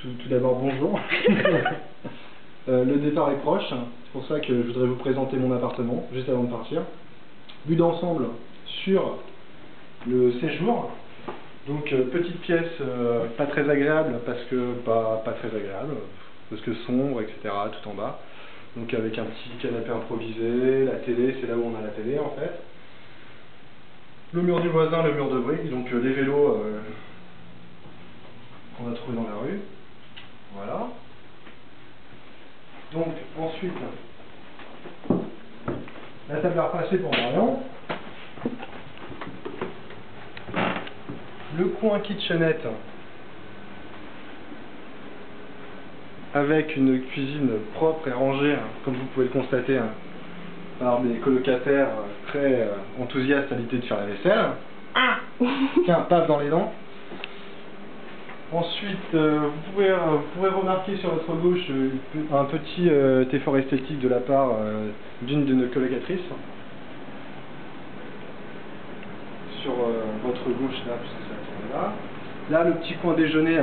Tout d'abord, bonjour. Le départ est proche, c'est pour ça que je voudrais vous présenter mon appartement, juste avant de partir. Vue d'ensemble sur le séjour. Donc, petite pièce pas très agréable, parce que pas très agréable, parce que sombre, etc., tout en bas. Donc avec un petit canapé improvisé, la télé, c'est là où on a la télé en fait. Le mur du voisin, le mur de briques, donc les vélos qu'on a trouvés dans la rue. Voilà. Donc ensuite, la table à repasser pour Marion. Le coin kitchenette avec une cuisine propre et rangée, comme vous pouvez le constater, par des colocataires très enthousiastes à l'idée de faire la vaisselle. Tiens, paf dans les dents. Ensuite, vous pourrez remarquer sur votre gauche un petit effort esthétique de la part d'une de nos colocatrices. Sur votre gauche, là, puisque ça tourne là. Là, le petit coin déjeuner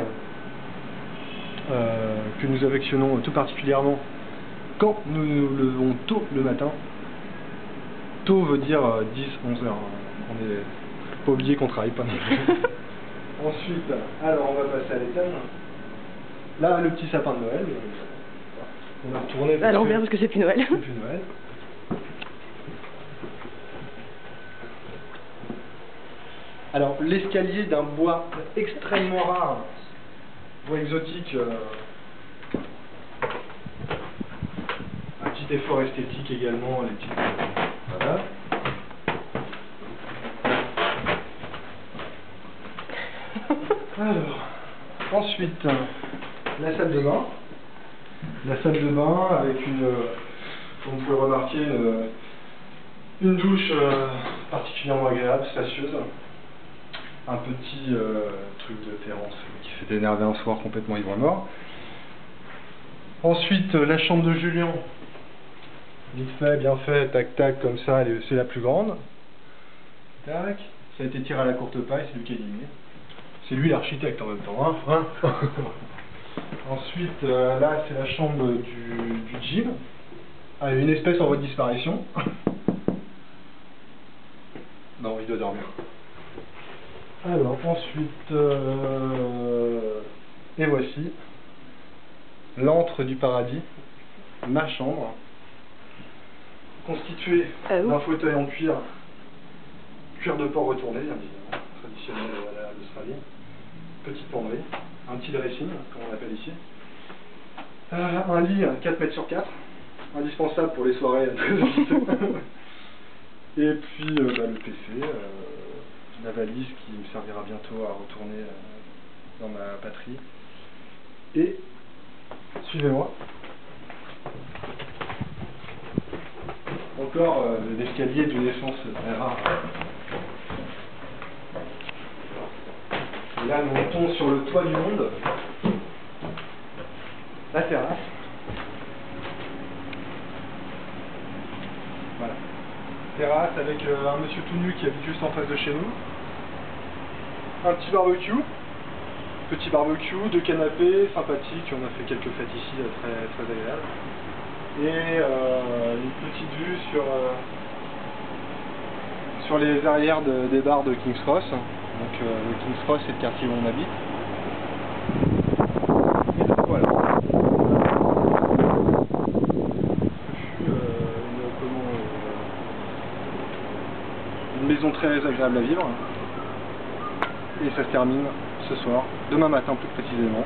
que nous affectionnons tout particulièrement quand nous nous levons tôt le matin. Tôt veut dire 10-11 heures. On n'est pas oublié qu'on travaille pas. Ensuite, alors on va passer à l'étage. Là, le petit sapin de Noël. On a retourné. À l'envers parce que c'est plus Noël. C'est plus Noël. Alors, l'escalier d'un bois extrêmement rare, bois exotique, un petit effort esthétique également, les petites, voilà. Alors, ensuite, la salle de bain. La salle de bain avec une, comme vous pouvez remarquer, une douche particulièrement agréable, spacieuse. Un petit truc de Terrence qui s'est énervé un soir complètement ivre-mort. Ensuite, la chambre de Julien. Vite fait, bien fait, tac tac, comme ça, c'est la plus grande. Tac. Ça a été tiré à la courte paille, c'est lui qui a gagné. C'est lui l'architecte en même temps, hein. Ensuite, là, c'est la chambre du gym. Ah, une espèce en voie de disparition. Non, il doit dormir. Alors, ensuite, et voici l'antre du paradis, ma chambre, constituée d'un fauteuil en cuir de porc retourné, bien évidemment, traditionnel à l'Australie, petite penderie, un petit dressing, comme on l'appelle ici, un lit 4 mètres sur 4, indispensable pour les soirées très et puis le PC, la valise qui me servira bientôt à retourner dans ma patrie. Et suivez-moi. Encore l'escalier d'une essence très rare. Et là, nous montons sur le toit du monde, la terrasse. Voilà. Terrasse avec un monsieur tout nu qui habite juste en face de chez nous. Un petit barbecue, deux canapés sympathiques, on a fait quelques fêtes ici très agréables. Et une petite vue sur les arrières des bars de King's Cross. Donc le King's Cross, c'est le quartier où on habite. Et donc voilà. Une maison très agréable à vivre. Et ça se termine ce soir, demain matin plus précisément.